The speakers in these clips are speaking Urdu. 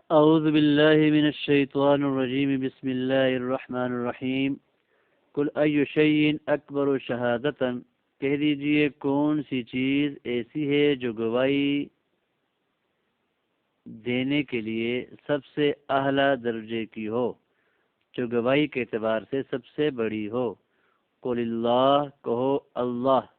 اعوذ باللہ من الشیطان الرجیم بسم اللہ الرحمن الرحیم قل ای شیء اکبر شہادتا، کہہ دیجئے کون سی چیز ایسی ہے جو گواہی دینے کے لیے سب سے اعلیٰ درجے کی ہو، جو گواہی کے اعتبار سے سب سے بڑی ہو۔ قل اللہ، کہو اللہ۔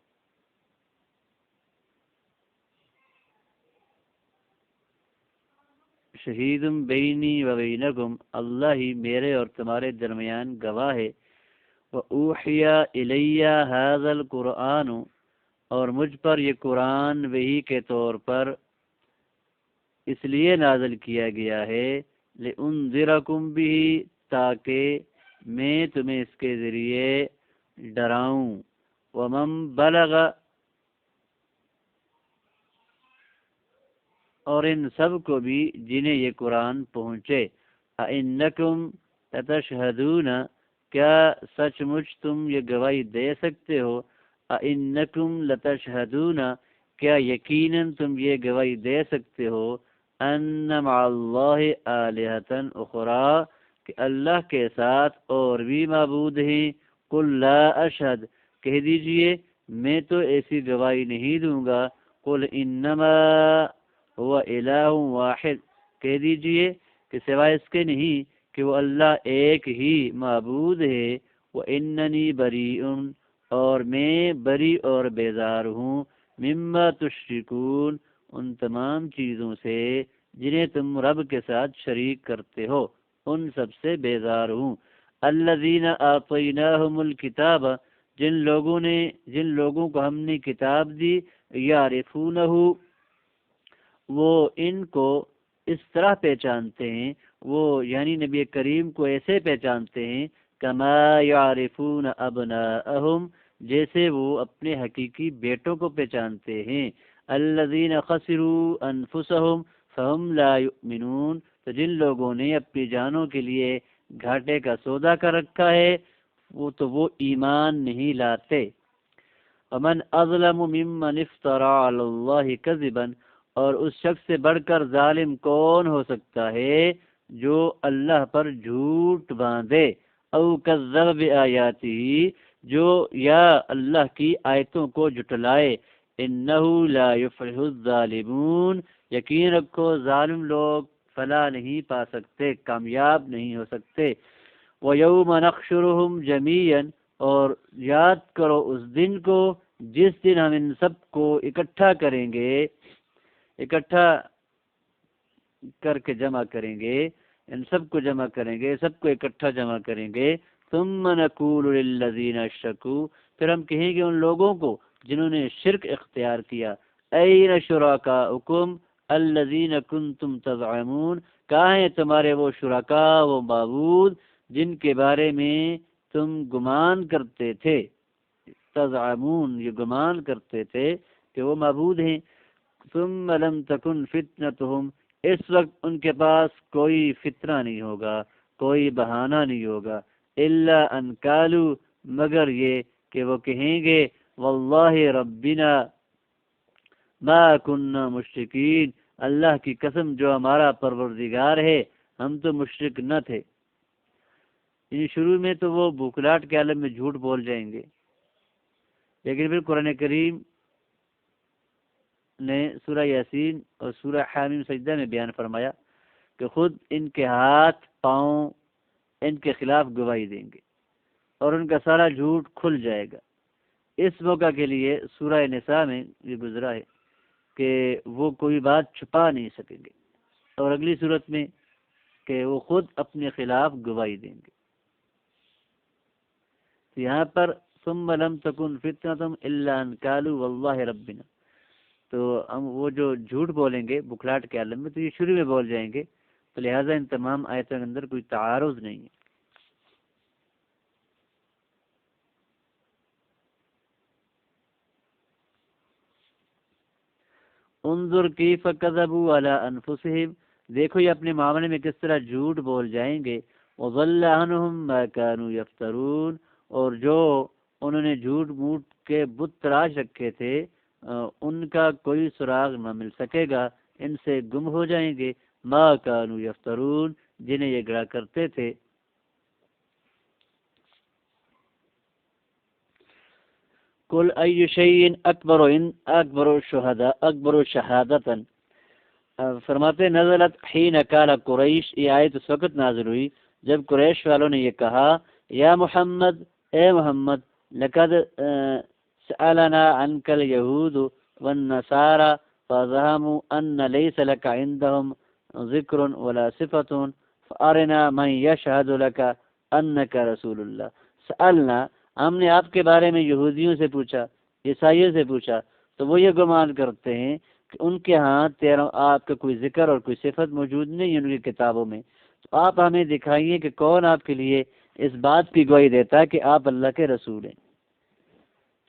شہید بینی و بینکم، اللہ ہی میرے اور تمہارے درمیان گواہ ہے۔ وَأُوحِيَ إِلَيَّ هَذَا الْقُرْآنُ، اور مجھ پر یہ قرآن وحی کے طور پر اس لیے نازل کیا گیا ہے، لِأُنذِرَكُم بِهِ، تاکہ میں تمہیں اس کے ذریعے ڈراؤں۔ وَمَن بَلَغَ، اور ان سب کو بھی جنہیں یہ قرآن پہنچے۔ أَإِنَّكُمْ لَتَشْهَدُونَ، کیا سچ مچ تم یہ گواہی دے سکتے ہو؟ أَإِنَّكُمْ لَتَشْهَدُونَ، کیا یقیناً تم یہ گواہی دے سکتے ہو؟ أَنَّ مَعَ اللَّهِ آلِهَةً أُخْرَىٰ، کہ اللہ کے ساتھ اور بھی معبود ہیں۔ قُل لَا أَشْهَدُ، کہہ دیجئے میں تو ایسی گواہی نہیں دوں گا۔ قُلْ إِنَّمَا هُوَ إِلَٰهٌ وَاحِدٌ، کہہ دیجئے کہ سوائے اس کے نہیں کہ وہ اللہ ایک ہی معبود ہے۔ وَإِنَّنِي بَرِيءٌ، اور میں بری اور بیزار ہوں، مِمَّا تُشْرِكُونَ، ان تمام چیزوں سے جنہیں تم رب کے ساتھ شریک کرتے ہو، ان سب سے بیزار ہوں۔ الَّذِينَ آتَيْنَاهُمُ الْكِتَابَ، جن لوگوں کو ہم نے کتاب دی، يَعْرِفُونَهُ، وہ ان کو اس طرح پہچانتے ہیں، وہ یعنی نبی کریم کو ایسے پہچانتے ہیں، کما یعرفون ابناءہم، جیسے وہ اپنے حقیقی بیٹوں کو پہچانتے ہیں۔ الذین خسروا انفسہم فہم لا یؤمنون، تو جن لوگوں نے اپنی جانوں کے لیے گھاٹے کا سودا کر رکھا ہے، وہ ایمان نہیں لاتے۔ ومن اظلم ممن افترى علی اللہ کذبا، اور اس شخص سے بڑھ کر ظالم کون ہو سکتا ہے جو اللہ پر جھوٹ باندھے، او کذب بآیاتہ، جو یا اللہ کی آیتوں کو جھٹلائے۔ انہ لا یفلح الظالمون، یقین رکھو ظالم لوگ فلاح نہیں پا سکتے، کامیاب نہیں ہو سکتے۔ وَيَوْمَ نَحْشُرُهُمْ جَمِيعًا، اور یاد کرو اس دن کو جس دن ہم ان سب کو اکٹھا کریں گے، اکٹھا کر کے جمع کریں گے، ان سب کو جمع کریں گے، سب کو اکٹھا جمع کریں گے۔ ثم نقول للذین اشرکوا، پھر ہم کہیں گے ان لوگوں کو جنہوں نے شرک اختیار کیا، این شرکاؤکم الذین کنتم تزعمون، کہاں ہیں تمہارے وہ شرکاء، وہ معبود جن کے بارے میں تم گمان کرتے تھے۔ تزعمون، یہ گمان کرتے تھے کہ وہ معبود ہیں۔ ثم لم تکن فتنتهم، اس وقت ان کے پاس کوئی فتنہ نہیں ہوگا، کوئی بہانہ نہیں ہوگا، الا ان قالوا، مگر یہ کہ وہ کہیں گے، واللہ ربنا ما کننا مشرکین، اللہ کی قسم جو ہمارا پروردگار ہے ہم تو مشرک نہ تھے۔ یعنی شروع میں تو وہ بھوکلاٹ کے عالم میں جھوٹ بول جائیں گے، لیکن پھر قرآن کریم نے سورہ یاسین اور سورہ حامیم سجدہ میں بیان فرمایا کہ خود ان کے ہاتھ پاؤں ان کے خلاف گواہی دیں گے اور ان کا سارا جھوٹ کھل جائے گا۔ اس موقع کے لیے سورہ نساء میں یہ گزرا ہے کہ وہ کوئی بات چھپا نہیں سکیں گے، اور اگلی صورت میں کہ وہ خود اپنے خلاف گواہی دیں گے۔ تو یہاں پر ثم لم تکن فتنتهم الا ان قالوا واللہ ربنا، تو ہم وہ جو جھوٹ بولیں گے بکھلاٹ کے عالم میں تو یہ شروع میں بول جائیں گے، تو لہٰذا ان تمام آیتوں کے اندر کوئی تعارض نہیں ہے۔ انظر کیف کذبوا علی انفسہم، دیکھو یہ اپنے معاملے میں کس طرح جھوٹ بول جائیں گے۔ وضل عنہم ما کانوا یفترون، اور جو انہوں نے جھوٹ موٹ کے بت تراش رکھے تھے ان کا کوئی سراغ نہ مل سکے گا، ان سے گم ہو جائیں گے۔ ما كانوا یفترون جنہیں یہ گڑا کرتے تھے۔ قل ای شیء اکبر شہادتا، فرماتے نزلت حین قال قریش، یہ آیت اس وقت نازل ہوئی جب قریش والوں نے یہ کہا، یا محمد، اے محمد، لقد سألنا عنك اليهود والنصارى فزعموا ان ليس لك عندهم ذکر ولا صفة فارنا من يشهد لك انك رسول اللہ۔ سألنا، ہم نے آپ کے بارے میں یہودیوں سے پوچھا، عیسائیوں سے پوچھا، تو وہ یہ گمان کرتے ہیں کہ ان کے ہاں آپ کا کوئی ذکر اور کوئی صفت موجود نہیں ہے ان کی کتابوں میں، تو آپ ہمیں دکھائیے کہ کون آپ کے لیے اس بات کی گواہی دیتا ہے کہ آپ اللہ کے رسول ہیں۔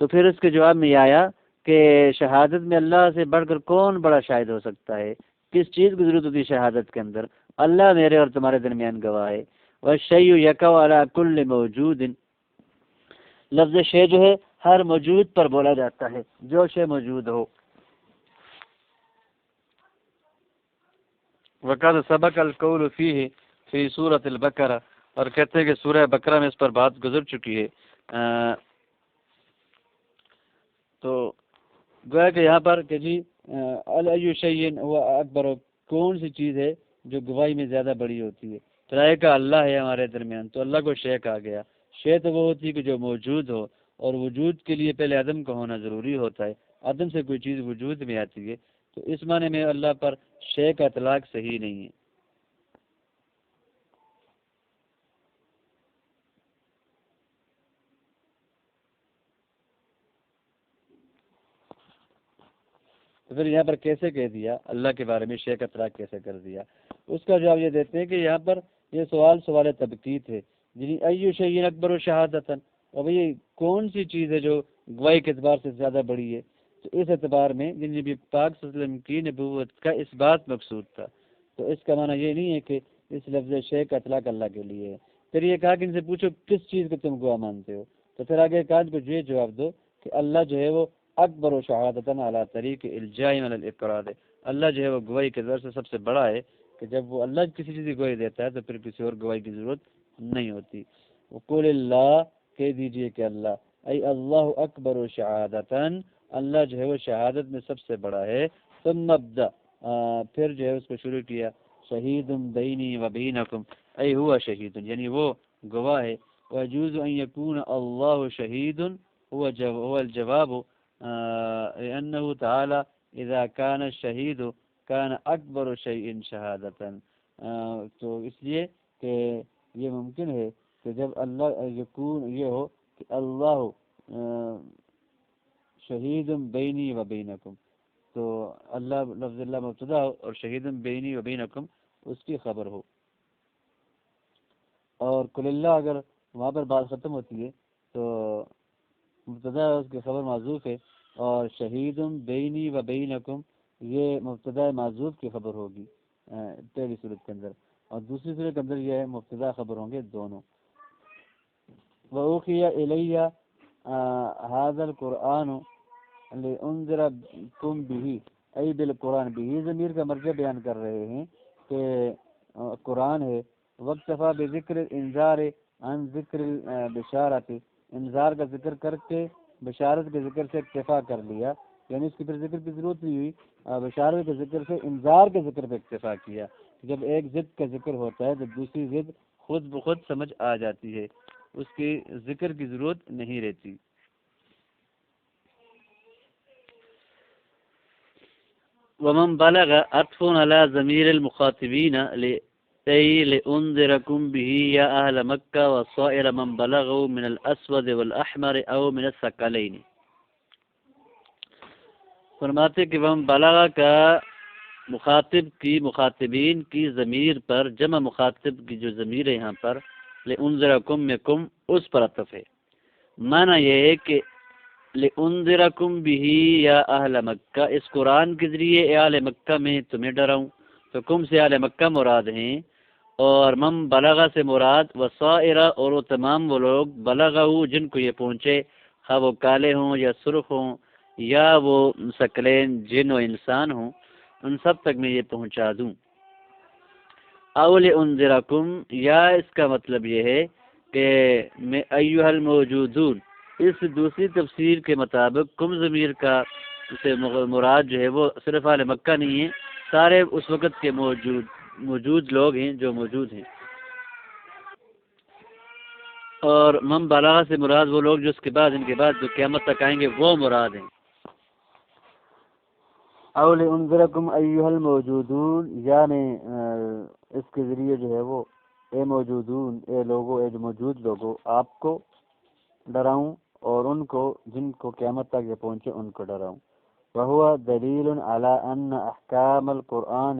تو پھر اس کے جواب میں یہ آیا کہ شہادت میں اللہ سے بڑھ کر کون بڑا شاہد ہو سکتا ہے، کس چیز کی ضرورت ہوتی ہے شہادت کے اندر، اللہ میرے اور تمہارے درمیان گواہ ہے۔ والشیء یقع علی کل موجود، لفظ شے جو ہے ہر موجود پر بولا جاتا ہے، جو شے موجود ہو۔ وقد سبق القول فیہ فی سورۃ البقرہ، اور کہتے ہیں کہ سورہ بقرہ میں اس پر بات گزر چکی ہے۔ تو گویا کہ یہاں پر کہ جی ای شیء هو اکبر، کون سی چیز ہے جو گواہی میں زیادہ بڑی ہوتی ہے؟ تو رائے کا اللہ ہے ہمارے درمیان، تو اللہ کو شے کہا گیا۔ شے تو وہ ہوتی ہے کہ جو موجود ہو، اور وجود کے لیے پہلے عدم کا ہونا ضروری ہوتا ہے، عدم سے کوئی چیز وجود میں آتی ہے، تو اس معنی میں اللہ پر شے کا اطلاق صحیح نہیں ہے۔ تو پھر یہاں پر کیسے کہہ دیا اللہ کے بارے میں شے کا اطلاق کیسے کر دیا؟ اس کا جواب یہ دیتے ہیں کہ یہاں پر یہ سوال تبکیت ہے، یعنی ای شیء اکبر شہادتا، اور یہ کون سی چیز ہے جو گواہی کے اعتبار سے زیادہ بڑی ہے؟ تو اس اعتبار میں جن نبی پاک صلی اللہ علیہ وسلم کی نبوت کا اس بات مقصود تھا، تو اس کا معنی یہ نہیں ہے کہ اس لفظ شے کا اطلاق اللہ کے لیے ہے۔ پھر یہ کہا کہ ان سے پوچھو کس چیز کو تم گواہ مانتے ہو، تو پھر آگے کہا کو یہ جواب دو کہ اللہ جو ہے وہ اکبر و شہادتاً علی طریق الجاء علی الاقرار، اللہ جو ہے وہ گواہی کے ذریعے سے سب سے بڑا ہے، کہ جب وہ اللہ کسی چیز کی گواہی دیتا ہے تو پھر کسی اور گواہی کی ضرورت نہیں ہوتی۔ وقول اللہ، کہہ دیجئے کہ اللہ، ای اللہ اکبر و شہادتاً، اللہ جو ہے وہ شہادت میں سب سے بڑا ہے۔ ثم ابدا، پھر جو ہے اس کو شروع کیا، شہید بینی و بینکم، ای ہوا شہید، یعنی وہ گواہ ہے۔ ويجوز ان يكون اللہ شہید هو الجواب، لأنه تعالى اذا كان الشہید كان اکبر شیء شہادتا، تو اس لیے کہ یہ ممکن ہے کہ جب اللہ یکون، یہ ہو کہ اللہ شہید بینی و بینکم، تو اللہ لفظ اللہ مبتدا ہو اور شہید بینی و بینکم اس کی خبر ہو، اور قل اللہ اگر وہاں پر بات ختم ہوتی ہے تو مبتدا اس کی خبر معذوف ہے، اور شہید بینی و بینکم یہ مبتدا معذوف کی خبر ہوگی پہلی صورت کے اندر، اور دوسری صورت کے اندر یہ ہے مبتدا خبر ہوں گے دونوں۔ وَأُوحِيَ إِلَيَّ هَذَا الْقُرْآنُ لِأُنذِرَكُم بِهِ، ای بالقرآن، بھی ضمیر کا مرجع بیان کر رہے ہیں کہ قرآن ہے۔ وَاكْتَفَى بِذِكْرِ الْإِنذَارِ عَنْ ذِكْرِ الْبِشَارَةِ، انذار کا ذکر کر کے بشارت کے ذکر سے اکتفا کر لیا، یعنی اس کی پھر ذکر کی ضرورت نہیں ہوئی، بشارت کے ذکر سے انذار کے ذکر پہ اکتفا کیا۔ جب ایک ضد کا ذکر ہوتا ہے تو دوسری ضد خود بخود سمجھ آ جاتی ہے، اس کی ذکر کی ضرورت نہیں رہتی۔ ومن بلغ عطف على ضمیر المخاطبین ای لأنذرکم به یا اہل مکہ وصائر من بلغوا من الاسود والاحمر او من الثقلین۔ فرماتے کہ ومن بلغ کا مخاطب کی، مخاطبین کی ضمیر پر، جمع مخاطب کی جو ضمیر ہے یہاں پر لأنذرکم میں کم، اس پر عطف ہے۔ معنی یہ ہے کہ لأنذرکم به یا اہل مکہ، اس قرآن کے ذریعے اے اہل مکہ میں تمہیں ڈراؤں، تو کم سے اہل مکہ مراد ہیں، اور من بلغہ سے مراد وسائرہ، اور وہ تمام وہ لوگ بلغہ جن کو یہ پہنچے، ہاں وہ کالے ہوں یا سرخ ہوں یا وہ ثقلین جن و انسان ہوں، ان سب تک میں یہ پہنچا دوں۔ اول انذرکم، یا اس کا مطلب یہ ہے کہ میں ایھا الموجودون، اس دوسری تفسیر کے مطابق کم ضمیر کا سے مراد جو ہے وہ صرف اہل مکہ نہیں ہے، سارے اس وقت کے موجود لوگ ہیں جو موجود ہیں، اور من بلاغہ سے مراد وہ لوگ جو اس کے بعد ان کے بعد جو قیامت تک آئیں گے وہ مراد ہیں۔ اول انذرکم ایھا الموجودون، یعنی اس کے ذریعے جو ہے وہ اے موجودون، اے لوگو، اے جو موجود لوگو، آپ کو ڈراؤں اور ان کو جن کو قیامت تک یہ پہنچے ان کو ڈراؤں۔ وہو دلیل علی ان احکام القرآن،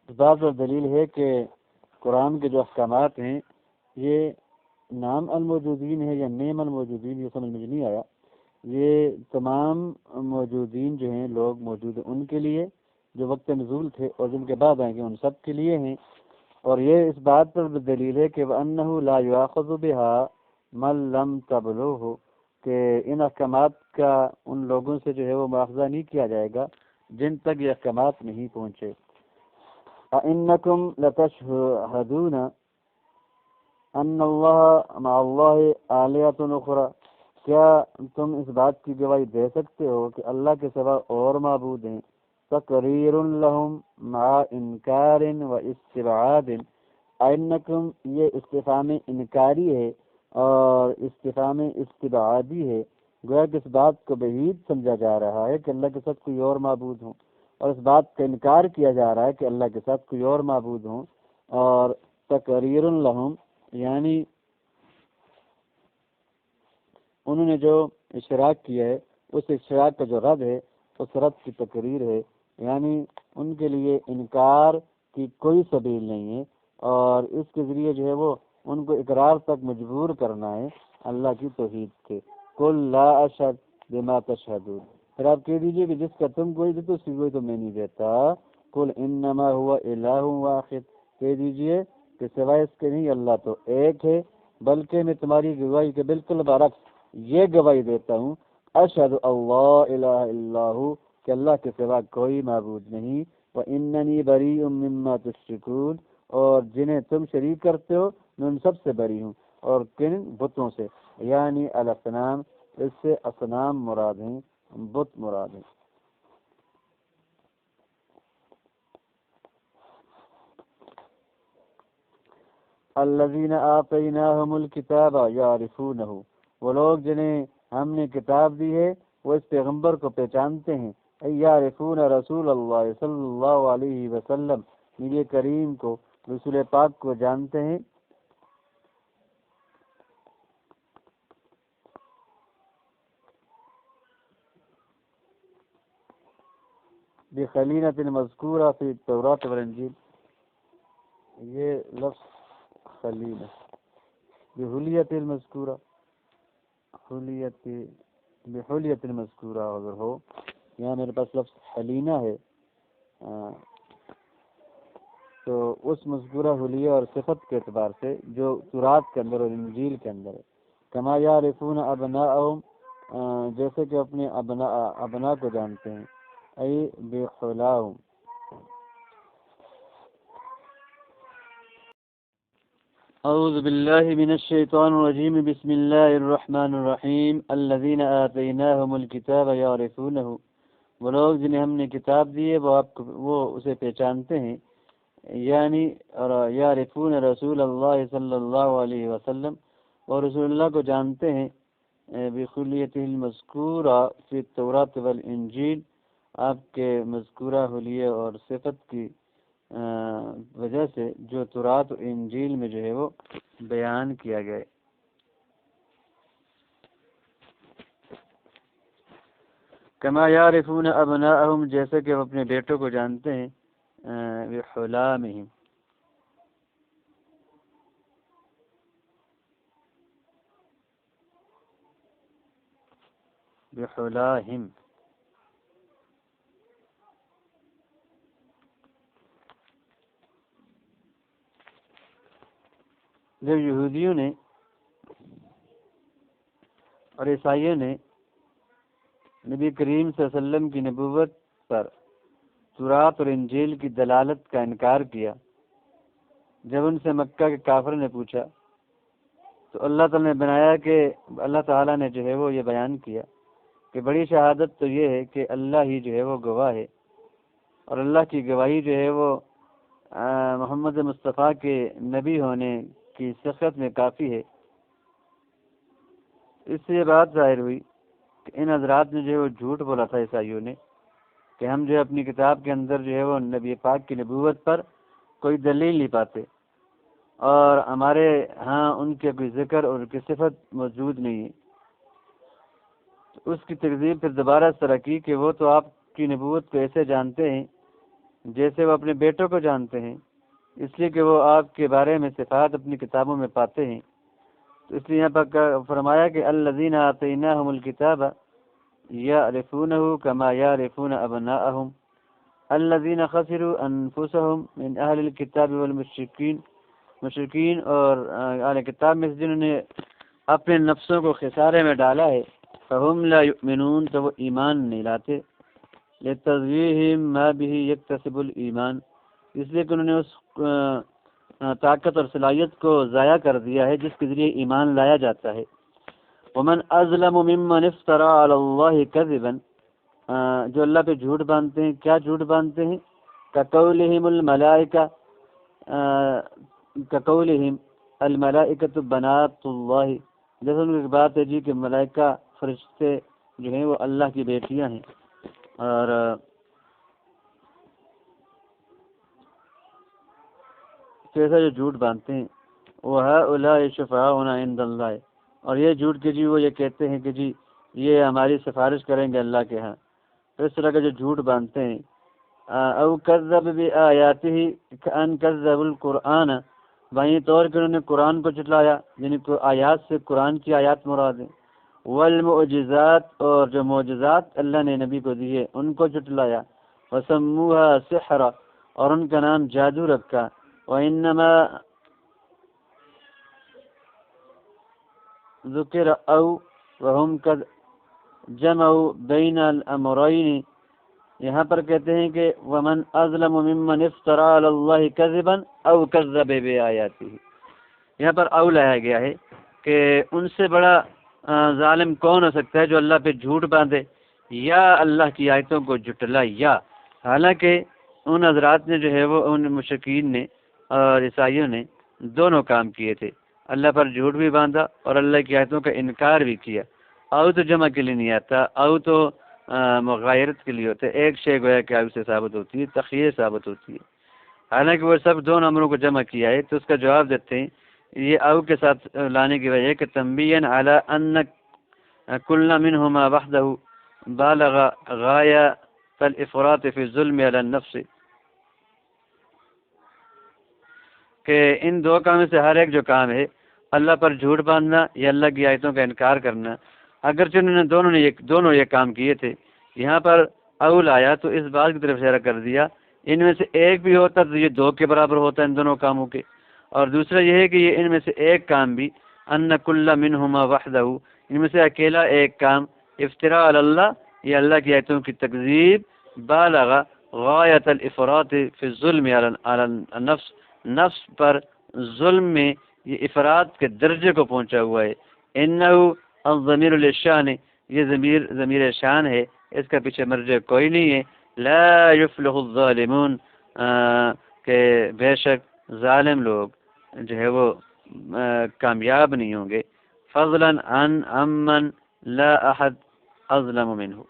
اس بات پر دلیل ہے کہ قرآن کے جو احکامات ہیں یہ نام الموجودین ہے یا نعم الموجودین، یہ سمجھ مجھے نہیں آیا، یہ تمام موجودین جو ہیں لوگ موجود ہیں ان کے لیے جو وقت نزول تھے اور جن کے بعد آئیں گے ان سب کے لیے ہیں، اور یہ اس بات پر بھی دلیل ہے کہ وَأَنَّهُ لَا يُؤَاخَذُ بِهَا مَن لَّمْ تَبْلُغْهُ، کہ ان احکامات کا ان لوگوں سے جو ہے وہ مواخذہ نہیں کیا جائے گا جن تک یہ احکامات نہیں پہنچے۔ أَإِنَّكُمْ لَتَشْهَدُونَ أَنَّ اللَّهَ مَعَ اللَّهِ آلِهَةٌ أُخْرَى، کیا تم اس بات کی گواہی دے سکتے ہو کہ اللہ کے سوا اور معبود ہیں؟ تقریر لهم مع انکار و استبعاد، أَإِنَّكُمْ یہ استفہام انکاری ہے اور استفہام استبعادی ہے، گویا کہ اس بات کو بعید سمجھا جا رہا ہے کہ اللہ کے ساتھ کوئی اور معبود ہوں، اور اس بات کا انکار کیا جا رہا ہے کہ اللہ کے ساتھ کوئی اور معبود ہوں۔ اور تقریر لهم یعنی انہوں نے جو اشراک کیا ہے اس اشراک کا جو رد ہے اس رد کی تقریر ہے، یعنی ان کے لیے انکار کی کوئی سبیل نہیں ہے، اور اس کے ذریعے جو ہے وہ ان کو اقرار تک مجبور کرنا ہے اللہ کی توحید کے۔ قل لا اشہد بما تشہدون، پھر آپ کہہ دیجئے کہ جس کا تم گوئی دیتے اس کی گوئی تو میں نہیں دیتا۔ قل انما هو الہ واحد، کہہ دیجئے کہ سوائے اس کے نہیں اللہ تو ایک ہے، بلکہ میں تمہاری گواہی کے بالکل برعکس یہ گواہی دیتا ہوں، اشہد اللہ الہ الا ہو، کہ اللہ کے سوا کوئی معبود نہیں، واننی بریء مما تشرکون، اور جنہیں تم شریک کرتے ہو میں ان سب سے بری ہوں، اور کن بتوں سے، یعنی الاصنام، اس سے اصنام مراد ہیں، بت مراد ہیں۔ الذین آتیناہم الکتاب یعرفونہ، وہ لوگ جنہیں ہم نے کتاب دی ہے وہ اس پیغمبر کو پہچانتے ہیں، یعرفون رسول اللہ صلی اللہ علیہ وسلم، نبی کریم کو، رسول پاک کو جانتے ہیں، بخلینۃ مذکورہ فی التوراۃ والانجیل، یہ لفظ خلینہ بحلیت المذکورہ، حلیت بحلیت المذکورہ اگر ہو، یہاں میرے پاس لفظ حلینہ ہے، تو اس مذکورہ حلیہ اور صفت کے اعتبار سے جو تورات کے اندر اور انجیل کے اندر ہے، کما یعرفون ابناءہم، جیسے کہ اپنے ابنا کو جانتے ہیں، ای بحلاہم۔ اعوذ باللہ من الشیطان الرجیم، بسم اللہ الرحمن الرحیم، الذین آتیناہم الکتاب یعرفونہ، وہ لوگ جنہیں ہم نے کتاب دی ہے وہ اسے پہچانتے ہیں، یعنی یعرفون رسول اللہ صلی اللہ علیہ وسلم، اور رسول اللہ کو جانتے ہیں، بخلیتہ المذکورہ فی التوراۃ والانجیل، آپ کے مذکورہ حلیہ اور صفت کی وجہ سے جو تورات و انجیل میں جو ہے وہ بیان کیا گیا۔ کما یعرفون ابناءہم، جیسے کہ وہ اپنے بیٹوں کو جانتے ہیں، بحلامہم، بحلاہم، جب یہودیوں نے اور عیسائیوں نے نبی کریم صلی اللہ علیہ وسلم کی نبوت پر تورات اور انجیل کی دلالت کا انکار کیا، جب ان سے مکہ کے کافر نے پوچھا تو اللہ تعالیٰ نے بنایا کہ اللہ تعالیٰ نے جو ہے وہ یہ بیان کیا کہ بڑی شہادت تو یہ ہے کہ اللہ ہی جو ہے وہ گواہ ہے، اور اللہ کی گواہی جو ہے وہ محمد مصطفیٰ کے نبی ہونے کی صحت میں کافی ہے۔ اس سے یہ بات ظاہر ہوئی کہ ان حضرات نے جو ہے وہ جھوٹ بولا تھا عیسائیوں نے کہ ہم جو ہے اپنی کتاب کے اندر جو ہے وہ نبی پاک کی نبوت پر کوئی دلیل نہیں پاتے، اور ہمارے ہاں ان کے کوئی ذکر اور ان کی صفت موجود نہیں ہے۔ اس کی تکذیب پھر دوبارہ اس طرح کی کہ وہ تو آپ کی نبوت کو ایسے جانتے ہیں جیسے وہ اپنے بیٹوں کو جانتے ہیں، اس لیے کہ وہ آپ کے بارے میں صفات اپنی کتابوں میں پاتے ہیں۔ تو اس لیے یہاں پر فرمایا کہ الذین آتیناہم الکتاب یعرفونہ کما یعرفون ابناءہم الذین خسروا انفسہم من اہل الکتاب والمشرکین، مشرکین اور اہل کتاب میں سے جنہوں نے اپنے نفسوں کو خسارے میں ڈالا ہے، فہم لا یؤمنون، تو وہ ایمان نہیں لاتے، لتضییہم ما بہ یکتسب الایمان، اس لیے کہ انہوں نے اس طاقت اور صلاحیت کو ضائع کر دیا ہے جس کے ذریعے ایمان لایا جاتا ہے۔ ومن اظلم ممن افترى علی اللہ کذبا، جو اللہ پہ جھوٹ باندھتے ہیں، کیا جھوٹ باندھتے ہیں؟ کقولہم الملائکہ، کقولہم الملائکۃ بنات اللہ، جیسے ان کی بات ہے جی کہ ملائکہ فرشتے جو ہیں وہ اللہ کی بیٹیاں ہیں، اور ایسا جو جھوٹ باندھتے ہیں وَهَؤُلَاءِ شُفَعَاؤُنَا عِندَ اللَّهِ، اور یہ جھوٹ کے جی وہ یہ کہتے ہیں کہ جی یہ ہماری سفارش کریں گے اللہ کے ہاں، تو اس طرح کا جو جھوٹ باندھتے ہیں۔ او کذب بآیاتہ کأن کذب القرآن، وہیں طور کہ انہوں نے قرآن کو جھٹلایا، یعنی آیات سے قرآن کی آیات مراد ہیں، والمعجزات، اور جو معجزات اللہ نے نبی کو دیے ان کو جھٹلایا، وسموها سحرا، اور ان کا نام جادو رکھا، وَإِنَّمَا ذُكِرَ أَوْ وَهُمْ قَدْ جَمَعُوا بَيْنَ الْأَمْرَيْنِ، یہاں پر کہتے ہیں کہ وَمَنْ أَظْلَمُ مِمَّنِ افْتَرَى عَلَى اللَّهِ كَذِبًا أَوْ كَذَّبَ بِآيَاتِهِ، یہاں پر او لایا گیا ہے کہ ان سے بڑا ظالم کون ہو سکتا ہے جو اللہ پہ جھوٹ باندھے یا اللہ کی آیتوں کو جھٹلائے، یا حالانکہ ان حضرات نے جو ہے وہ ان مشرکین نے اور عیسائیوں نے دونوں کام کیے تھے، اللہ پر جھوٹ بھی باندھا اور اللہ کی آیتوں کا انکار بھی کیا۔ او تو جمع کے لیے نہیں آتا، او تو مغایرت کے لیے ہوتا ہے، ایک شے گویا کہ او سے ثابت ہوتی ہے، تخییر ثابت ہوتی ہے، حالانکہ وہ سب دونوں امروں کو جمع کیا ہے۔ تو اس کا جواب دیتے ہیں یہ او کے ساتھ لانے کی وجہ ہے کہ تنبیہا علی ان کل منہما وحدہ بالغ غایۃ الافراط فی الظلم علی النفس، کہ ان دو کاموں سے ہر ایک جو کام ہے اللہ پر جھوٹ باندھنا یا اللہ کی آیتوں کا انکار کرنا، اگرچہ انہوں نے دونوں یہ کام کیے تھے، یہاں پر اول آیا تو اس بات کی طرف اشارہ کر دیا ان میں سے ایک بھی ہوتا تو یہ دو کے برابر ہوتا ان دونوں کاموں کے، اور دوسرا یہ ہے کہ یہ ان میں سے ایک کام بھی ان کل منہما وحدہ، ان میں سے اکیلا ایک کام افتراء علی اللہ، یہ اللہ کی آیتوں کی تکذیب، بالغ غایۃ الافراط فی الظلم علی النفس، نفس پر ظلم میں یہ افراد کے درجے کو پہنچا ہوا ہے۔ انہو الضمیر للشان، یہ ضمیر شان ہے، اس کا پیچھے مرجع کوئی نہیں ہے۔ لا یفلح الظالمون، کہ بے شک ظالم لوگ جو ہے وہ کامیاب نہیں ہوں گے۔ فضلا عن امن لا احد اظلم منہ،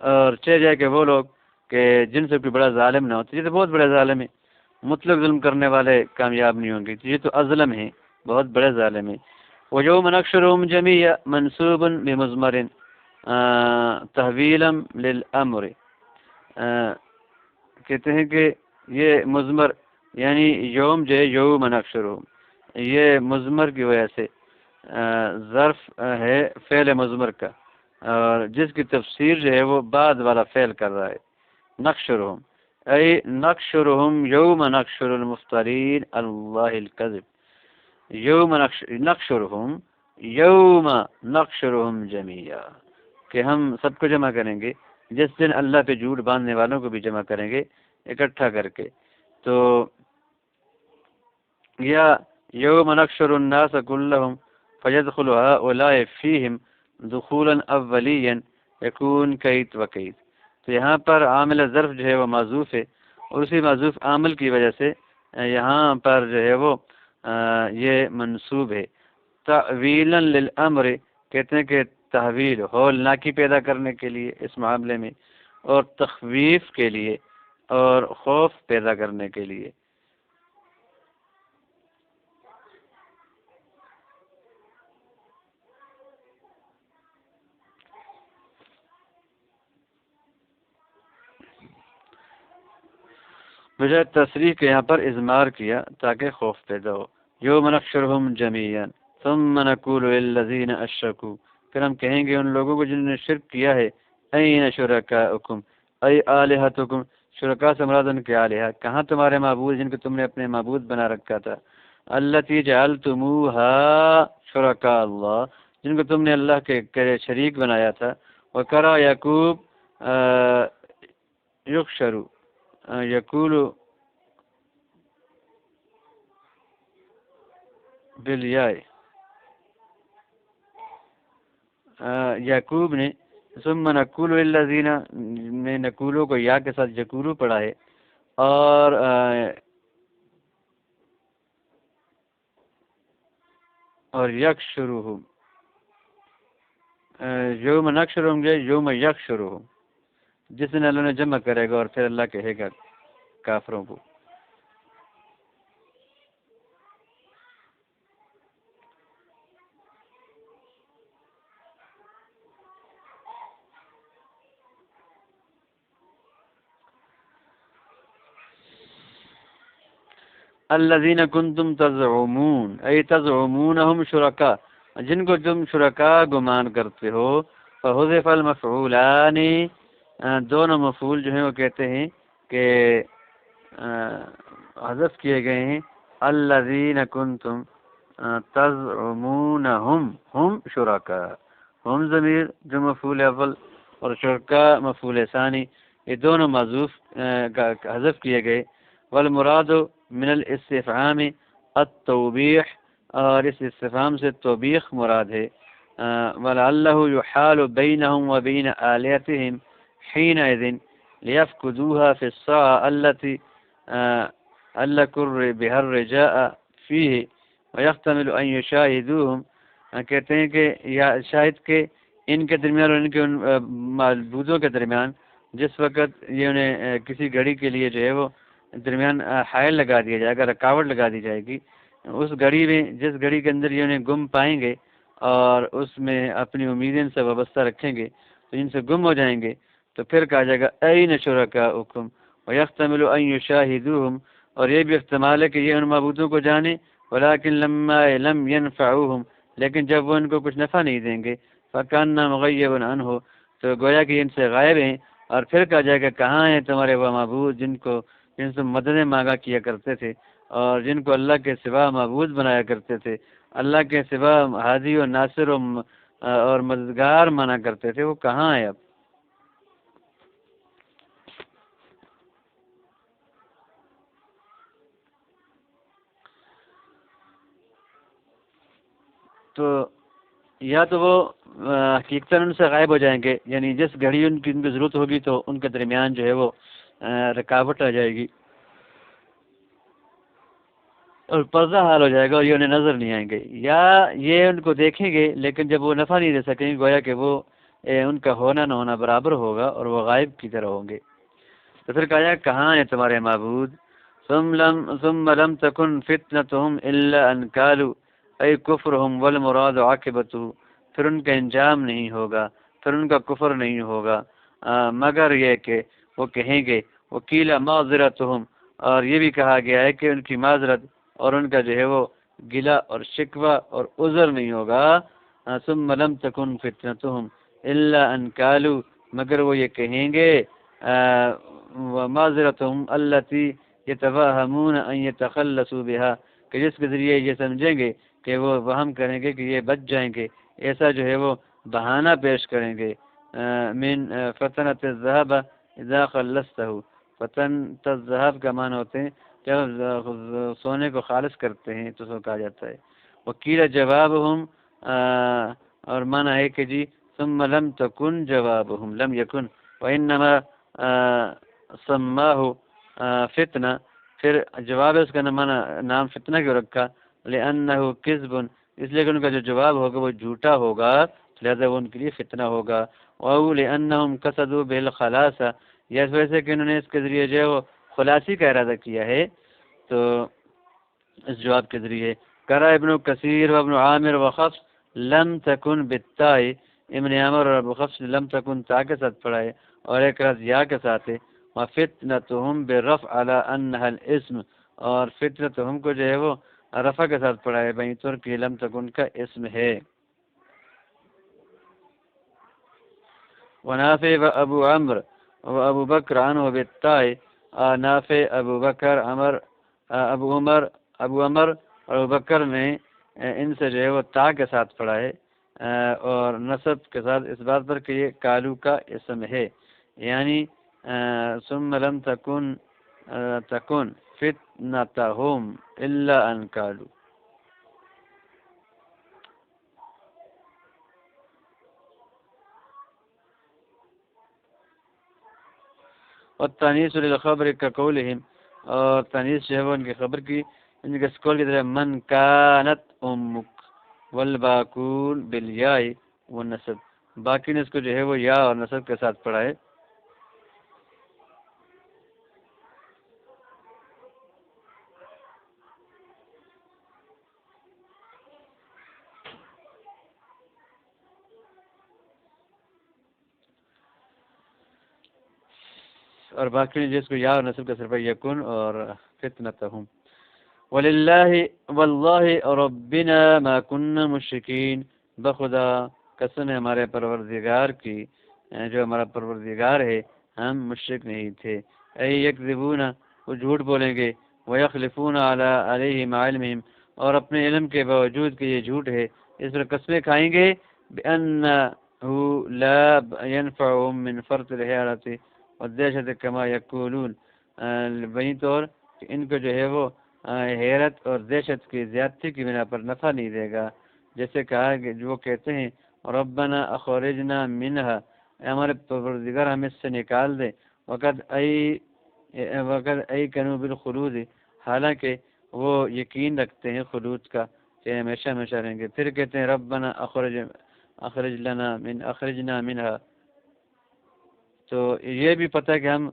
اور چہ جائے کہ وہ لوگ کہ جن سے کوئی بڑا ظالم نہ ہوتا، یہ تو بہت بڑے ظالم ہیں، مطلق ظلم کرنے والے کامیاب نہیں ہوں گے، یہ تو اظلم ہیں، بہت بڑے ظالم ہیں۔ وَيَوْمَ نَحْشُرُهُمْ جَمِيعًا مَنْصُوبٌ بِمُضْمَرٍ تَحْوِيلًا لِلْأَمْرِ، کہتے ہیں کہ یہ مضمر یعنی یوم جو ہے یوم نحشرہم، یہ مضمر کی وجہ سے ظرف ہے فعل مضمر کا، اور جس کی تفسیر جو ہے وہ بعد والا فعل کر رہا ہے. نقشرہم ای نقشرہم یوم نقشر المفترین اللہ الکذب. یوم نقشرہم یوم نقشرہم جمیعا، کہ ہم سب کو جمع کریں گے جس دن اللہ پہ جھوٹ باندھنے والوں کو بھی جمع کریں گے اکٹھا کر کے. تو یا یوم نقشر الناس کلہم فیدخل ہؤلاء فیہم دخولا اولیا یکون کیت وکیت. تو یہاں پر عامل ظرف جو ہے وہ معذوف ہے، اور اسی معذوف عامل کی وجہ سے یہاں پر جو ہے وہ یہ منصوب ہے. تعویلا للامر، کہتے ہیں کہ تحویل ہولناکی پیدا کرنے کے لیے اس معاملے میں، اور تخویف کے لیے اور خوف پیدا کرنے کے لیے. بجائے تصریح کے یہاں پر اضمار کیا تاکہ خوف پیدا ہو. یوم نحشرہم جمیعا ثم نقول للذین اشرکوا، پھر ہم کہیں گے ان لوگوں کو جنہوں نے شرک کیا ہے، این شرکاؤکم ای آلہتکم، شرکا سے مراد ان کے آلہہ، کہاں تمہارے معبود جن کو تم نے اپنے معبود بنا رکھا تھا. التی جعلتموہا شرکاء اللہ، جن کو تم نے اللہ کے شریک بنایا تھا. وکرا یعقوب یحشر یقول بالیاء، یعقوب نے ثم نقول للذین نے نقولوں کو یا کے ساتھ یقولو پڑھا ہے، اور یکشرہم یوم نحشرہم جو یوم یکشرہم، جس دن اللہ نے جمع کرے گا اور پھر اللہ کہے گا کافروں کو. الذین کنتم تزعمون ای تزعمونہم شرکا، جن کو تم شرکا گمان کرتے ہو. فحذف المفعولان، دونوں مفعول جو ہیں وہ کہتے ہیں کہ حذف کیے گئے ہیں. الذین کنتم تزعمونہم ہم شرکا، ہم ضمیر جو مفعول اول اور شرکا مفعول ثانی، یہ دونوں معذوف حذف کیے گئے. والمراد من الاستفهام التوبیح، اور اس استفہام سے توبیخ مراد ہے. ولعلہ یحال بینہم وبین آلہتہم حینئذ لیفقدوها فی الساعة التي علقوا بها الرجاء فیہ ویحتمل ان یشاہدوہم. کہتے ہیں کہ یا شاید کہ ان کے درمیان اور ان کے معبودوں کے درمیان جس وقت یہ انہیں کسی گھڑی کے لیے جو ہے وہ درمیان حائل لگا دیا جائے گا، رکاوٹ لگا دی جائے گی، اس گھڑی میں جس گھڑی کے اندر یہ انہیں گم پائیں گے اور اس میں اپنی امیدیں سے وابستہ رکھیں گے تو ان سے گم ہو جائیں گے. تو پھر کہا جائے گا این شرکاؤکم ویحتمل ان یشاہدوہم، اور یہ بھی احتمال ہے کہ یہ ان معبودوں کو جانے، ولیکن لما لم ینفعوہم، لیکن جب وہ ان کو کچھ نفع نہیں دیں گے، فکاننا مغیب عنہ، تو گویا کہ ان سے غائب ہیں. اور پھر کہا جائے گا کہاں ہیں تمہارے وہ معبود جن سے مددیں مانگا کیا کرتے تھے اور جن کو اللہ کے سوا معبود بنایا کرتے تھے، اللہ کے سوا ہادی و ناصر اور مددگار مانا کرتے تھے، وہ کہاں ہے اب؟ تو یا تو وہ حقیقتاً ان سے غائب ہو جائیں گے، یعنی جس گھڑی ان کی ضرورت ہوگی تو ان کے درمیان جو ہے وہ رکاوٹ آ جائے گی اور پردہ حال ہو جائے گا اور یہ انہیں نظر نہیں آئیں گے، یا یہ ان کو دیکھیں گے لیکن جب وہ نفع نہیں دے سکیں گے، گویا کہ وہ ان کا ہونا نہ ہونا برابر ہوگا اور وہ غائب کی طرح ہوں گے. تو پھر کہا جائے کہاں ہیں تمہارے معبود؟ ثم لم تكن فتنتهم الا ان قالوا اے کفرہم والمراد عاقبتہ، پھر ان کا انجام نہیں ہوگا، پھر ان کا کفر نہیں ہوگا مگر یہ کہ وہ کہیں گے وکیل معذرتہم، اور یہ بھی کہا گیا ہے کہ ان کی معذرت اور ان کا جو ہے وہ گلا اور شکوہ اور عذر نہیں ہوگا. ثم لم تکن فتنتهم الا ان قالوا، مگر وہ یہ کہیں گے ومعذرتهم التي يتفاهمون ان يتخلصوا بها، کہ جس کے ذریعے یہ سمجھیں گے کہ وہ وہم کریں گے کہ یہ بچ جائیں گے، ایسا جو ہے وہ بہانہ پیش کریں گے. من فتنة الذهب اذا خلصته، فتنة الذهب کا معنی ہوتے ہیں جب سونے کو خالص کرتے ہیں تو سو کہا جاتا ہے. وکیل جوابهم، اور معنی ہے کہ جی ثم لم تکن جوابهم لم یکن وانما سماه فتنہ، پھر جواب اس کا نام فتنہ کیوں رکھا؟ لأنه کذب، اس لیے کہ ان کا جو جواب ہوگا وہ جھوٹا ہوگا، لہذا وہ ان کے لیے فتنہ ہوگا. او لأنهم قصدوا بالخلاص، یا اس وجہ سے کہ انہوں نے اس کے ذریعے جو ہے وہ خلاصی کا ارادہ کیا ہے. تو اس جواب کے ذریعے قرأ ابن کثیر و ابن عامر و خفص لم تکن بالتاء، ابن عامر اور ابو خفص لم تکن تا کے ساتھ پڑھا ہے اور ایک رض یا کے ساتھ ہے. وفتنتهم بالرفع على انها الاسم، اور فتنتهم کو جو ہے وہ رفع کے ساتھ پڑھا ہے بھائی طور کی لم تکن کا اسم ہے. ونافع و ابو عمر و ابو بکر عنہ بالتاء، نافع ابو بکر ابو عمر اور ابو بکر نے ان سے جو ہے وہ تا کے ساتھ پڑھا ہے اور نصب کے ساتھ اس بات پر کہ یہ کالو کا اسم ہے، یعنی ثم لم تکن فتنتهم الا ان قالوا. والتانیث للخبر كقولهم، اور تانیث جو ہے وہ ان کی خبر کی ان کے سکول کی طرح من کانت امک والباقون بالیاء والنصب، باقی نے اس کو جو ہے وہ یا اور نصب کے ساتھ پڑھا ہے. اور باقی نے جس کو یا اور نصب کا صرف یکن اور فتنتهم. واللہ ربنا ما كنا مشرکین، بخدا قسم ہمارے پروردگار کی، جو ہمارا پروردگار ہے ہم مشرک نہیں تھے. اے یکذبون، وہ جھوٹ بولیں گے، ویخلفون علیہم علمہم، اور اپنے علم کے باوجود کہ یہ جھوٹ ہے اس پر قسمیں کھائیں گے بأنہ لا ينفعهم من فرط الحیرت والدہشت کما یقولون، وہیں طور کہ ان کو جو ہے وہ حیرت اور دہشت کی زیادتی کی بنا پر نفع نہیں دے گا، جیسے کہا کہ جو کہتے ہیں ربنا اخرجنا منها، ہمارے پروردگار ہم اس سے نکال دے، وقد ایقنوا بالخلود، حالانکہ وہ یقین رکھتے ہیں خلود کا کہ ہمیشہ ہمیشہ رہیں گے. پھر کہتے ہیں ربنا اخرجنا منها، تو یہ بھی پتہ ہے کہ ہم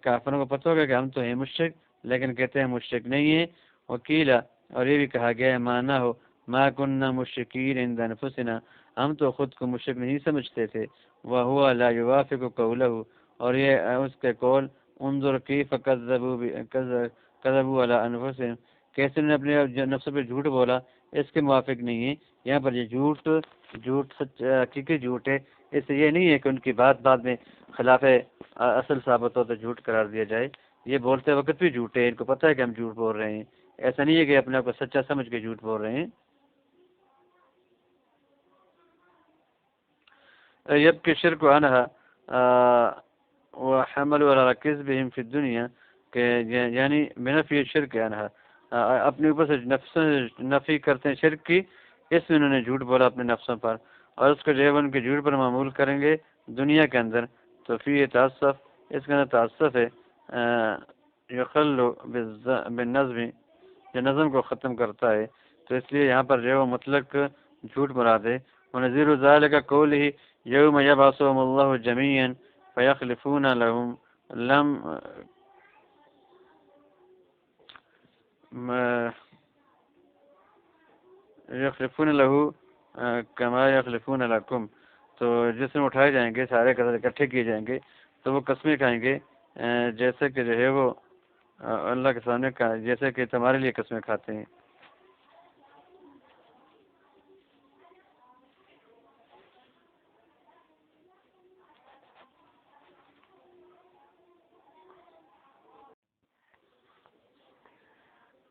کافروں کو پتہ ہوگا کہ ہم تو ہیں مشرک، لیکن کہتے ہیں مشرک نہیں ہیں. وکیلا، اور یہ بھی کہا گیا ہے مانا ہو ما کننا مشرکین عند انفسنا، ہم تو خود کو مشرک نہیں سمجھتے تھے. وہو لا یوافق قولہ، اور یہ اس کے قول انظر کیف کذبوا علی انفسهم، کیسے انہوں نے اپنے نفس پہ جھوٹ بولا، اس کے موافق نہیں ہے. یہاں پر یہ جھوٹ سچ حقیقی جھوٹ ہے، اس سے یہ نہیں ہے کہ ان کی بات میں خلاف اصل ثابت ہو تو جھوٹ قرار دیا جائے. یہ بولتے وقت بھی جھوٹ ہے، ان کو پتہ ہے کہ ہم جھوٹ بول رہے ہیں، ایسا نہیں ہے کہ اپنے آپ کو سچا سمجھ کے جھوٹ بول رہے ہیں. یبکی شرک عنہا وحملوا علی کذبہم فی الدنیا، کہ یعنی بنفی شرک عنہا، اپنے اوپر سے نفی کرتے ہیں شرک کی، اس میں انہوں نے جھوٹ بولا اپنے نفسوں پر، اور اس کو جو ہے ان کے جھوٹ پر معمول کریں گے دنیا کے اندر. تو فی تعصف، اس کے اندر تعصف ہے، یخلو بالنظم، جو نظم کو ختم کرتا ہے، تو اس لیے یہاں پر جو ہے وہ مطلق جھوٹ مراد ہے. ونظیر ذالک قولہ یوم یبعثهم اللہ جمیعا فیخلفون لهم یخلفون له کما یخلفون لکم، تو جسم اٹھائے جائیں گے سارے اکٹھے کیے جائیں گے تو وہ قسمیں کھائیں گے جیسے کہ جو ہے وہ اللہ کے سامنے جیسے کہ تمہارے لیے قسمیں کھاتے ہیں.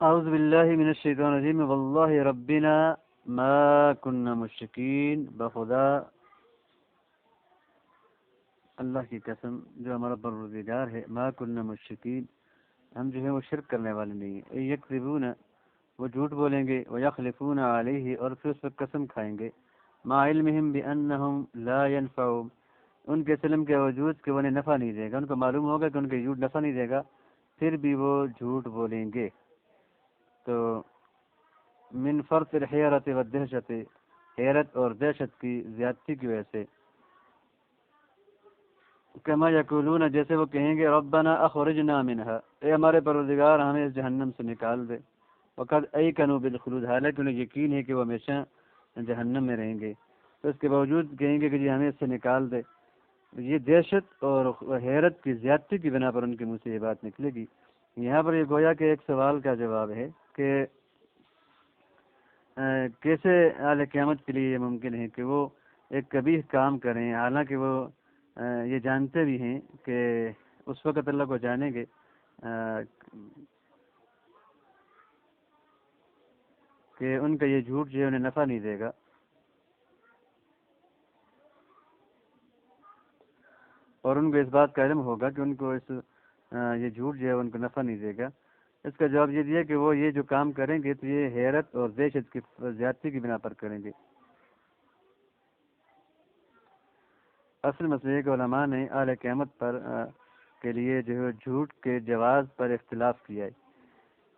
اعوذ باللہ من الشیطان الرجیم واللہ ربنا ما کننا مشرکین، بخدا اللہ کی قسم جو ہمارا پروردگار ہے، ما کننا مشرکین، ہم جو ہے وہ شرک کرنے والے نہیں ہیں، یکذبون، وہ جھوٹ بولیں گے، ویخلفون علیہ، اور پھر اس پر قسم کھائیں گے، مع علمہم بانہم لا ینفعہم، ان کے علم کے وجود کہ وہ انہیں نفع نہیں دے گا، ان کو معلوم ہوگا کہ ان کے جھوٹ نفع نہیں دے گا، پھر بھی وہ جھوٹ بولیں گے۔ تو من فرط الحیرت والدہشت، حیرت اور دہشت کی زیادتی کی وجہ سے، کما یقولون، جیسے وہ کہیں گے ربنا اخرجنا منہا، اے ہمارے پروردگار ہمیں اس جہنم سے نکال دے، وقد ایقنوا بالخلود، حالانکہ انہیں یقین ہے کہ وہ ہمیشہ جہنم میں رہیں گے، تو اس کے باوجود کہیں گے کہ جی ہمیں اس سے نکال دے۔ یہ دہشت اور حیرت کی زیادتی کی بنا پر ان کے منہ سے یہ بات نکلے گی۔ یہاں پر یہ گویا کہ ایک سوال کا جواب ہے کہ کیسے اہل قیامت کے لیے یہ ممکن ہے کہ وہ ایک قبیح کام کریں، حالانکہ وہ یہ جانتے بھی ہیں کہ اس وقت اللہ کو جانیں گے کہ ان کا یہ جھوٹ جو ہے انہیں نفع نہیں دے گا، اور ان کو اس بات کا علم ہوگا کہ ان کو یہ جھوٹ جو ہے ان کو نفع نہیں دے گا۔ اس کا جواب یہ دیا کہ وہ یہ جو کام کریں گے تو یہ حیرت اور دہشت کی زیادتی کی بنا پر کریں گے۔ اصل مسئلے کے علماء نے اہل قیامت پر کے لیے جو ہے جھوٹ کے جواز پر اختلاف کیا ہے۔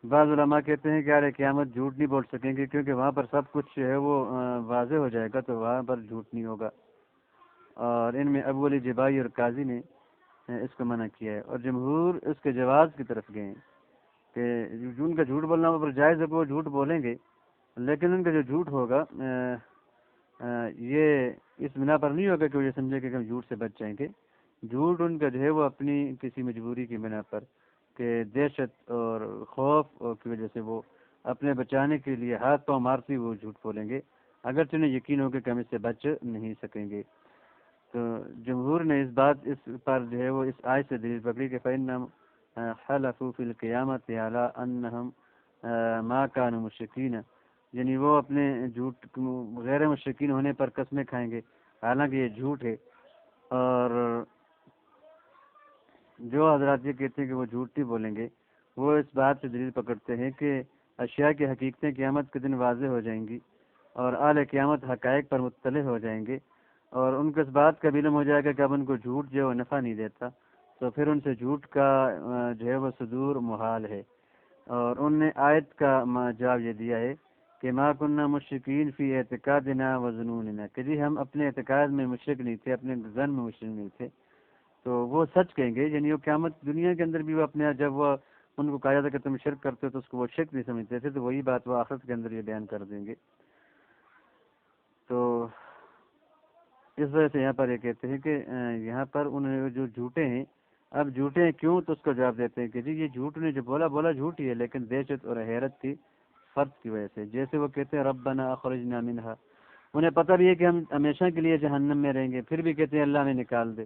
بعض علماء کہتے ہیں کہ اہل قیامت جھوٹ نہیں بول سکیں گے کیونکہ وہاں پر سب کچھ جو ہے وہ واضح ہو جائے گا، تو وہاں پر جھوٹ نہیں ہوگا، اور ان میں ابو علی جبائی اور قاضی نے اس کو منع کیا ہے، اور جمہور اس کے جواز کی طرف گئے ہیں کہ ان کا جھوٹ بولنا پر جائز ہے، وہ جھوٹ بولیں گے، لیکن ان کا جو جھوٹ ہوگا یہ اس بنا پر نہیں ہوگا کہ وہ یہ سمجھے کہ ہم جھوٹ سے بچ جائیں گے، جھوٹ ان کا جو ہے وہ اپنی کسی مجبوری کی بنا پر کہ دہشت اور خوف کی وجہ سے وہ اپنے بچانے کے لیے ہاتھ پاؤں مارتی وہ جھوٹ بولیں گے، اگرچہ انہیں یقین ہوگا کہ ہم اس سے بچ نہیں سکیں گے۔ تو جمہور نے اس پر جو ہے وہ اس آیت سے دلیل پکڑی کہ فإنهم حلفوا فی القیامت علی انہم ما کانوا مشرکین، یعنی وہ اپنے جھوٹ غیر مشرکین ہونے پر قسمیں کھائیں گے حالانکہ یہ جھوٹ ہے، اور جو حضرات یہ کہتے ہیں کہ وہ جھوٹ نہیں بولیں گے وہ اس بات سے دلیل پکڑتے ہیں کہ اشیاء کی حقیقتیں قیامت کے دن واضح ہو جائیں گی، اور اہل قیامت حقائق پر مطلع ہو جائیں گے، اور ان کو اس بات کا بھی علم ہو جائے گا کہ اب ان کو جھوٹ جو ہے وہ نفع نہیں دیتا، تو پھر ان سے جھوٹ کا جو ہے وہ صدور محال ہے۔ اور ان نے آیت کا جواب یہ دیا ہے کہ ما کننا مشرکین فی اعتقادنا و ظنوننا، کہ جی ہم اپنے اعتقاد میں مشرک نہیں تھے، اپنے ظن میں مشرک نہیں تھے، تو وہ سچ کہیں گے، یعنی وہ قیامت دنیا کے اندر بھی وہ اپنے جب وہ ان کو کہا جاتا کہ تم شرک کرتے ہو تو اس کو وہ شرک نہیں سمجھتے تھے، تو وہی بات وہ آخرت کے اندر یہ بیان کر دیں گے۔ تو اس وجہ سے یہاں پر یہ کہتے ہیں کہ یہاں پر انہیں جو جھوٹے ہیں، اب جھوٹے ہیں کیوں، تو اس کو جواب دیتے ہیں کہ جی یہ جھوٹ نے جو بولا جھوٹ ہی ہے، لیکن دہشت اور حیرت کی فرق کی وجہ سے، جیسے وہ کہتے ہیں ربنا اخرجنا منہا، انہیں پتہ بھی ہے کہ ہم ہمیشہ کے لیے جہنم میں رہیں گے، پھر بھی کہتے ہیں اللہ ہمیں نکال دے۔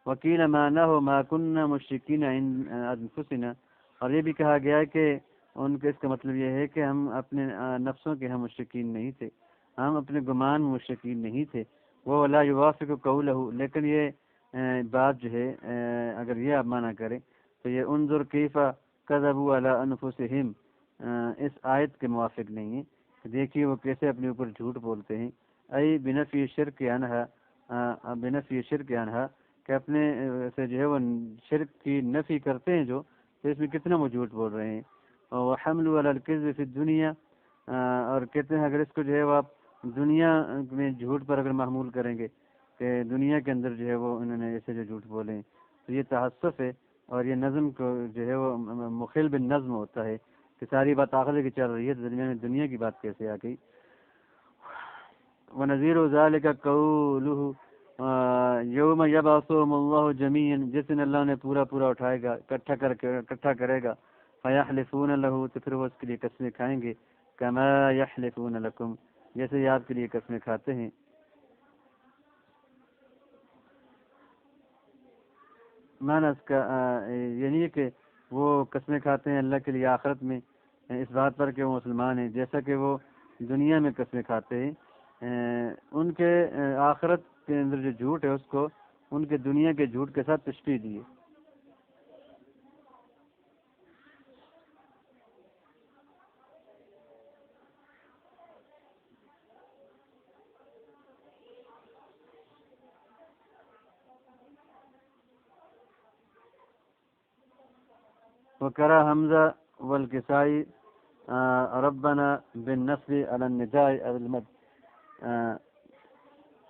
وکیل معنی ہو ما کننا مشرکین عند انفسنا، اور یہ بھی کہا گیا ہے کہ ان کے اس کا مطلب یہ ہے کہ ہم اپنے نفسوں کے ہم مشرکین نہیں تھے، ہم اپنے گمان مشرکین نہیں تھے، وہ لا یوافق قولہ، لیکن یہ بات جو ہے اگر یہ آپ معنی کریں تو یہ انظر کیف کذبوا علی انفسہم اس آیت کے موافق نہیں ہے، دیکھیے وہ کیسے اپنے اوپر جھوٹ بولتے ہیں، ای بنفی شرک عنہا، کہ اپنے سے جو ہے وہ شرک کی نفی کرتے ہیں، جو تو اس میں کتنا وہ جھوٹ بول رہے ہیں، اور حملوا علی الکذب فی الدنیا، اور کہتے ہیں اگر اس کو جو ہے وہ آپ دنیا میں جھوٹ پر اگر محمول کریں گے کہ دنیا کے اندر جو ہے وہ انہوں نے ایسے جو جھوٹ بولے ہیں، تو یہ تحسف ہے، اور یہ نظم کو جو ہے وہ مخل بالنظم ہوتا ہے کہ ساری بات آخر کی چل رہی ہے تو دنیا کی بات کیسے آ گئی۔ وَنَذِيرُ ذَلِكَ قَوْلُهُ یوم یبعثہم اللہ جمیعا، جس دن اللہ نے پورا اٹھائے گا، اکٹھا کرے گا، فیحلفون لہ، تو پھر وہ اس کے لیے قسمیں کھائیں گے، کما یحلفون لکم، جیسے یہ آپ کے لیے قسمیں کھاتے ہیں۔ معنی اس کا یعنی کہ وہ قسمیں کھاتے ہیں اللہ کے لیے آخرت میں اس بات پر کہ وہ مسلمان ہیں، جیسا کہ وہ دنیا میں قسمیں کھاتے ہیں۔ ان کے آخرت کے اندر جو جھوٹ ہے اس کو ان کے دنیا کے جھوٹ کے ساتھ تشبیہ دی ہے۔ وقرأ حمزہ والکسائی ربنا بالنصب علی النداء او المد۔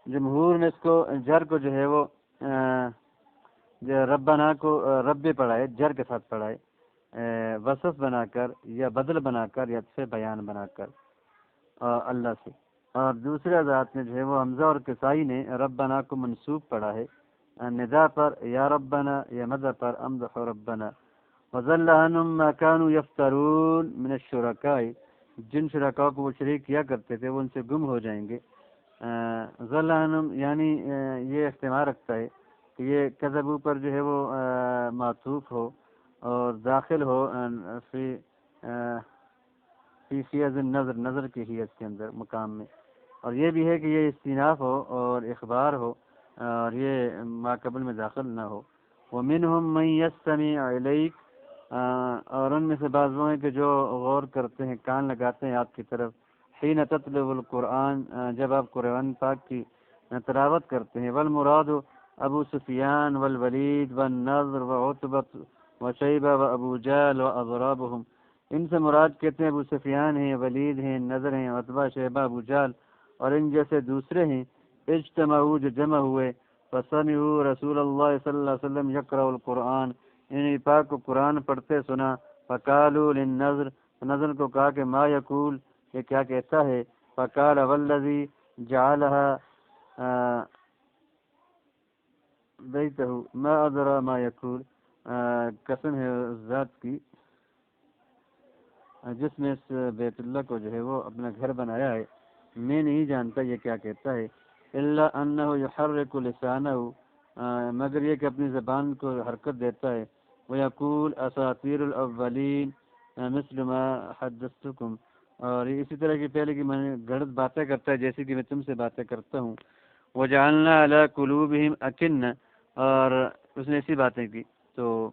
جمہور نے اس کو جر کو جو ہے وہ جو ربنا کو رب پڑھا ہے، جر کے ساتھ پڑھا ہے، وصف بنا کر یا بدل بنا کر یا سے بیان بنا کر اللہ سے۔ اور دوسرے حضرات نے جو ہے وہ حمزہ اور کسائی نے ربنا کو منصوب پڑھا ہے، ندا پر یا ربنا یا مدح پر امدح ربنا۔ وضل عنہم ما كانوا یفترون من الشرکاء، جن شرکاء کو وہ شریک کیا کرتے تھے وہ ان سے گم ہو جائیں گے۔ ضل عنہم یعنی یہ احتمال رکھتا ہے کہ یہ کذبو پر جو ہے وہ معطوف ہو اور داخل ہو فی حیز النظر، نظر کی حیث کے اندر مقام میں، اور یہ بھی ہے کہ یہ استئناف ہو اور اخبار ہو اور یہ ما قبل میں داخل نہ ہو۔ ومنہم من یستمع الیک، اور ان میں سے بعض وہ ہیں کہ جو غور کرتے ہیں، کان لگاتے ہیں آپ کی طرف، حین تتلو القرآن، جب آپ قرآن پاک کی تلاوت کرتے ہیں۔ والمراد ابو سفیان والولید والنضر وعتبۃ وشیبہ وابو جہل واضرابہم، ان سے مراد کہتے ہیں ابو سفیان ہیں، ولید ہیں، نضر ہیں، عتبہ، شیبہ، ابو جہل اور ان جیسے دوسرے ہیں۔ اجتمعوا، جو جمع ہوئے، فسمعوا رسول اللہ صلی اللہ علیہ وسلم یقرأ القرآن، انہیں پاک کو قرآن پڑھتے سنا۔ فقالوا للنضر، نضر کو کہا کہ ما یقول، یہ کیا کہتا ہے؟ فقال والذی جعلها بیتہ ما ادرا ما یقول، قسم ہے اس ذات کی جس نے اس بیت اللہ کو جو ہے وہ اپنا گھر بنایا ہے، میں نہیں جانتا یہ کیا کہتا ہے۔ الا انہ یحرک لسانہ، مگر یہ کہ اپنی زبان کو حرکت دیتا ہے۔ ویقول اساطیر الاولین مثل ما حدثتکم، اور اسی طرح کی پہلے کی میں نے غلط باتیں کرتا ہے جیسے کہ میں تم سے باتیں کرتا ہوں۔ وجعلنا علی قلوبہم اکنہ، اور اس نے ایسی باتیں کی تو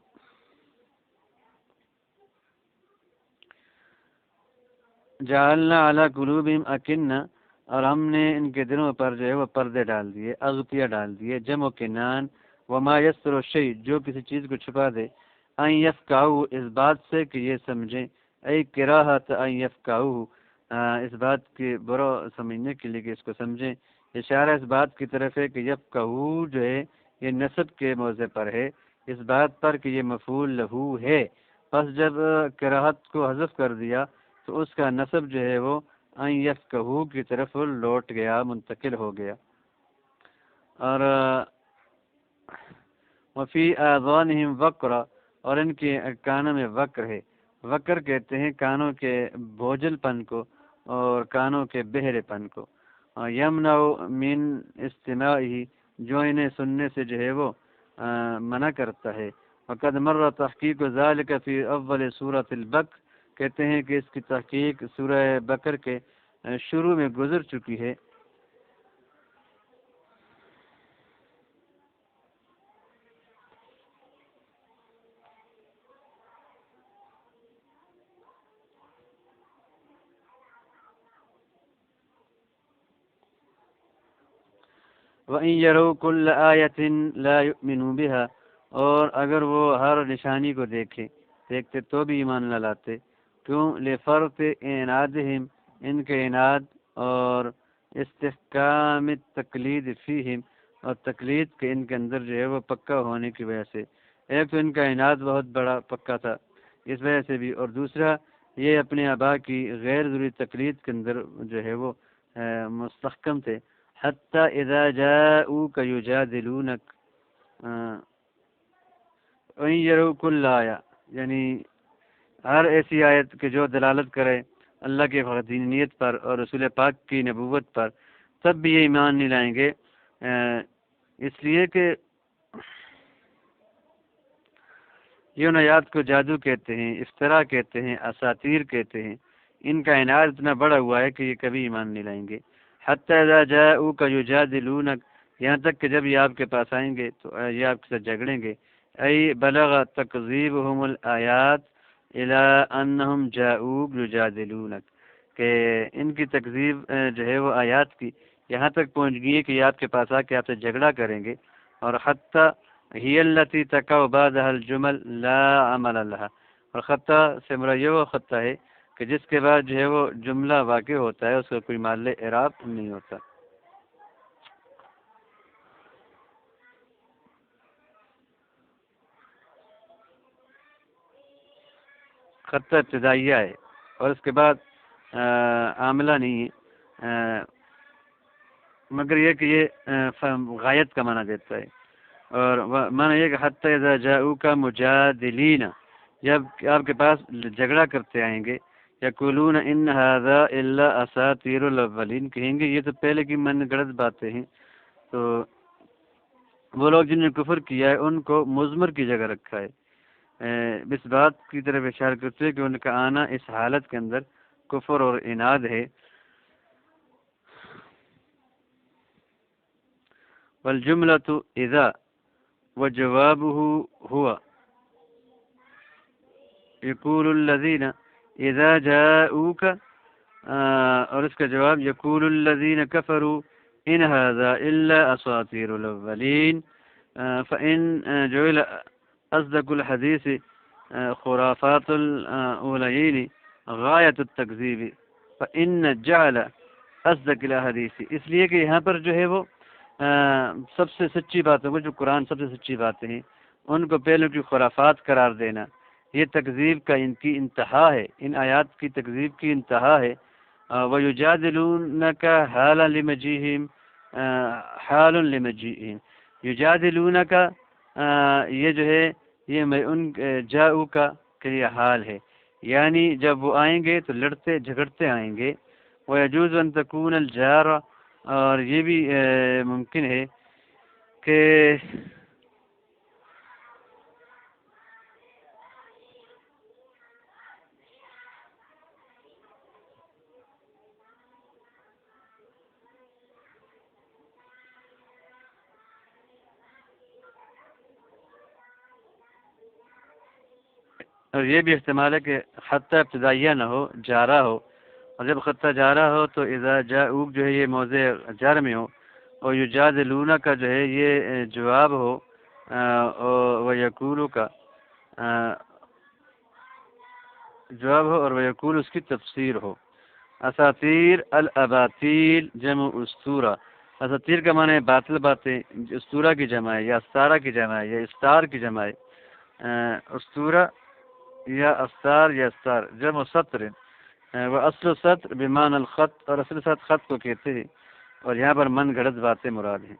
جعلنا علی قلوبہم اکنہ، اور ہم نے ان کے دلوں پر جو ہے وہ پردے ڈال دیے، اغطیہ ڈال دیے، جمع کنان، وما یستر الشیء، جو کسی چیز کو چھپا دے، ان یفقہوا، اس بات سے کہ یہ سمجھیں، ای کراہت ان یفقہوا، اس بات کی برا سمجھنے کے لیے کہ اس کو سمجھیں۔ اشارہ اس بات کی طرف ہے کہ یفقہوا جو ہے یہ نصب کے موضع پر ہے، اس بات پر کہ یہ مفعول لہو ہے، پس جب کراہت کو حذف کر دیا تو اس کا نصب جو ہے وہ ان یفقہوا کی طرف لوٹ گیا، منتقل ہو گیا۔ اور وفی آذانہم وقرا، اور ان کے کانوں میں وقر ہے۔ وقر کہتے ہیں کانوں کے بوجھل پن کو اور کانوں کے بہرے پن کو۔ یمنع من استماعہ، جو انہیں سننے سے جو ہے وہ منع کرتا ہے۔ وقد مر تحقیق ذلک فی اول سورۃ البقر، کہتے ہیں کہ اس کی تحقیق سورہ بقر کے شروع میں گزر چکی ہے۔ وَإِن يَرَوْا كُلَّ آيَةٍ لَا يُؤْمِنُوا بِهَا، اور اگر وہ ہر نشانی کو دیکھتے تو بھی ایمان نہ لاتے۔ کیوں؟ لِفَرْطِ اِعْنَادِهِمْ، ان کے عناد اور استحکام التقلید فیہم، اور تقلید کے ان کے اندر جو ہے وہ پکا ہونے کی وجہ سے۔ ایک تو ان کا عناد بہت بڑا پکا تھا اس وجہ سے بھی، اور دوسرا یہ اپنے آبا کی غیر ضروری تقلید کے اندر جو ہے وہ مستحکم تھے۔ حتی اذا جاؤوک یجادلونک، وَإِن يَرَوْا كُلَّ آیہ، یعنی ہر ایسی آیت کہ جو دلالت کرے اللہ کے وحدانیت پر اور رسول پاک کی نبوت پر، تب بھی یہ ایمان نہیں لائیں گے، اس لیے کہ یہ ان آیات کو جادو کہتے ہیں، افترا کہتے ہیں، اساطیر کہتے ہیں۔ ان کا عناد اتنا بڑا ہوا ہے کہ یہ کبھی ایمان نہیں لائیں گے۔ حتی اذا جاؤک یجادلونک، یہاں تک کہ جب یہ آپ کے پاس آئیں گے تو یہ آپ کے ساتھ جھگڑیں گے۔ ای بلغ تکذیبہم الآیات الی انہم جاؤک یجادلونک، کہ ان کی تکذیب جو ہے وہ آیات کی یہاں تک پہنچ گئی ہے کہ یہ آپ کے پاس آ کے آپ سے جھگڑا کریں گے۔ اور حتی ہی التی تقع بعدها الجمل لا عمل لها، اور خطہ سے مراد یہ وہ خطہ ہے کہ جس کے بعد جو ہے وہ جملہ واقع ہوتا ہے، اس کا کوئی محل اعراب نہیں ہوتا۔ خطہ ابتدائیہ ہے اور اس کے بعد عاملہ نہیں ہے، مگر یہ کہ یہ غایت کا معنی دیتا ہے۔ اور معنی یہ کہ حتی اذا جاؤک مجادلین، جب آپ کے پاس جھگڑا کرتے آئیں گے، یقولون ان ھذا الا اساطیر الاولین، کہیں گے یہ تو پہلے کی من گڑت باتیں ہیں۔ تو وہ لوگ جنہوں نے کفر کیا ہے ان کو مضمر کی جگہ رکھا ہے، اس بات کی طرف اشارہ کرتے ہیں کہ ان کا آنا اس حالت کے اندر کفر اور عناد ہے۔ والجملۃ اذا وجوابه هو یقول الذین اذا جاؤک، اور اس کا جواب یقول الذین کفروا ان هذا الا اساطیر الاولین، فان جعل اصدق الحدیث خرافات الاولین غایت التکذیب فان جعل اصدق الحدیث، اس لیے کہ یہاں پر جو ہے وہ سب سے سچی باتوں کو، جو قرآن سب سے سچی باتیں ہیں، ان کو پہلوں کی خرافات قرار دینا، یہ تکذیب کا ان کی انتہا ہے، ان آیات کی تکذیب کی انتہا ہے۔ وَيُجَادِلُونَكَ حَالًا لِمَجِيئِهِمْ، حال لمجیئہم، یجادلونک، یہ جو ہے یہ ان جاؤ کا کہ یہ حال ہے، یعنی جب وہ آئیں گے تو لڑتے جھگڑتے آئیں گے۔ وَيَجُوزُ أَن تَكُونَ الْجَارَ، اور یہ بھی ممکن ہے کہ اور یہ بھی احتمال ہے کہ خطہ ابتدائیہ نہ ہو، جارہ ہو، اور جب خطہ جارہ ہو تو اذا جاؤک جو ہے یہ موضع جر میں ہو، اور یجادلون کا جو ہے یہ جواب ہو، ویقولو کا جواب ہو، اور ویقول اس کی تفسیر ہو۔ اساطیر الاباطیل جمع استورہ، اساطیر کا معنی ہے باطل باتیں، استورہ کی جمع ہے، یا استارہ کی جمع ہے، یا استار کی جمع ہے۔ استورہ یا استار یا استار جمع سطر، وہ اصل سطر بمعنی الخط، اور اصل سطر خط کو کہتے ہیں، اور یہاں پر من گھڑت باتیں مراد ہیں۔